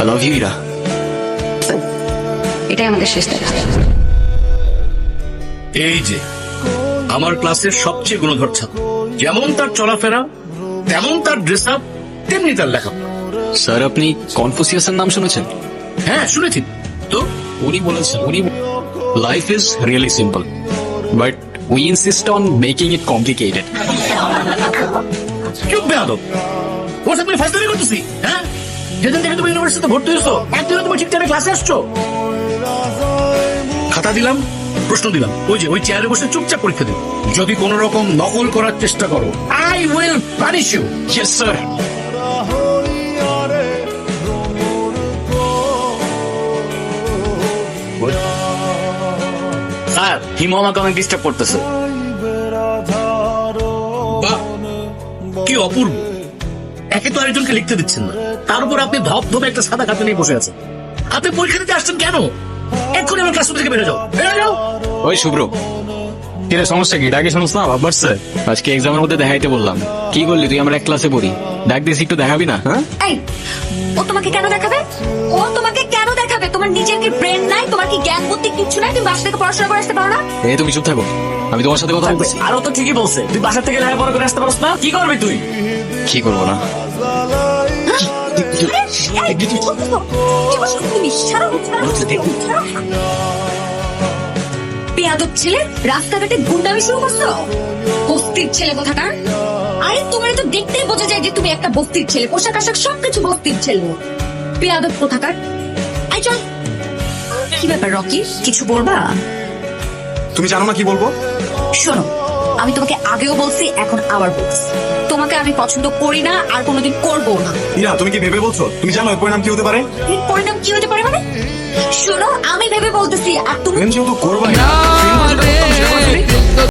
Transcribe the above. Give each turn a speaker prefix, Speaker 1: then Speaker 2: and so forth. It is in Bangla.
Speaker 1: I love you, Ira.
Speaker 2: এটাই আমাদের শেষ দেখা।
Speaker 3: এই যে আমার ক্লাসের সবচেয়ে গুণধর ছাত্র, যেমন তার চলাফেরা, তেমন তার ড্রেস আপ, তেমনি তার লেখা।
Speaker 1: স্যার, আপনি কনফুসিয়াসের নাম শুনেছেন?
Speaker 3: হ্যাঁ শুনেছি তো।
Speaker 1: উনি বলেছেন, life is really simple but we insist on making it complicated.
Speaker 3: চুপ বেয়াদব, ওর সাথে তুমি ফাইজলামি করতেছি? হ্যাঁ, যেদিন থেকে তুমি ইউনিভার্সিটিতে ভর্তি হয়েছো একদিনও তুমি ঠিক টাইমে ক্লাসে আসছো? খাতা দিলাম, প্রশ্ন দিলাম, ওই চেয়ারে বসে চুপচাপ পরীক্ষা দিও। যদি কোন রকম নকল করার চেষ্টা করো, I will punish you.
Speaker 1: Yes sir. Sir, Himu আমাকে অনেক ডিস্টার্ব করতেছে।
Speaker 3: বাহ, কি অপূর্ব! একে তো আরেকজনকে লিখতে দিচ্ছেন না, তার উপর আপনি ধপ ধপে একটা সাদা খাতা নিয়ে বসে আছেন। আপনি পরীক্ষা দিতে আসছেন কেন? এক্ষুনি আমার ক্লাস থেকে বেরো যাও, বেরো যাও।
Speaker 1: ওই শুভ্র, কিরে সমস্যা কি? ডাকে শুনুস না? ভাববার স্যার আজকে এক্সামের মধ্যে দেখাইতে বললাম। কি করলি তুই? আমরা এক ক্লাসে পড়ি, ডাক দিস একটু দেখাবি না? হ্যাঁ,
Speaker 2: এই, ও তোমাকে কেন দেখাবে? ও তোমাকে কেন দেখাবে? তোমার নিজের কি ব্রেন নাই? তোমার কি জ্ঞান বুদ্ধি কিচ্ছু নাই? তুমি বাসা থেকে পড়াশোনা করে আসতে পারো না?
Speaker 1: এই তুমি চুপ থাকো, আমি তোমার সাথে কথা বলতেছি।
Speaker 4: আরো তো ঠিকই বলছে, তুই বাসা থেকে লেখাপড়া করে আসতে পারছ না, কি করবি তুই?
Speaker 1: কি করবো না?
Speaker 2: এই, কি বলছো তুমি? ছাড়ো, ছাড়ো। বেয়াদব ছেলে, রাস্তাঘাটে গুন্ডামি শুরু করছো? বস্তির ছেলে কোথাকার। আরে তোমার তো দেখতেই বোঝা যায় যে তুমি একটা বস্তির ছেলে, পোশাক আশাক সবকিছু বস্তির ছেলে। বেয়াদব কোথাকার। আই চল। কি ব্যাপার রকি, কিছু বলবা?
Speaker 5: তুমি জানো না কি বলবো?
Speaker 2: শোনো, আমি তোমাকে আগেও বলছি, এখন আবার বলছি, তোমাকে আমি পছন্দ করি না আর কোনোদিন করবো না।
Speaker 5: ইরা, তুমি কি ভেবে বলছো? তুমি জানো এর পরিণাম কি হতে পারে?
Speaker 2: এর পরিণাম কি হতে পারে মানে? শোনো, আমি ভেবে বলতেছি আর তুমি
Speaker 5: যেহেতু করবাই না।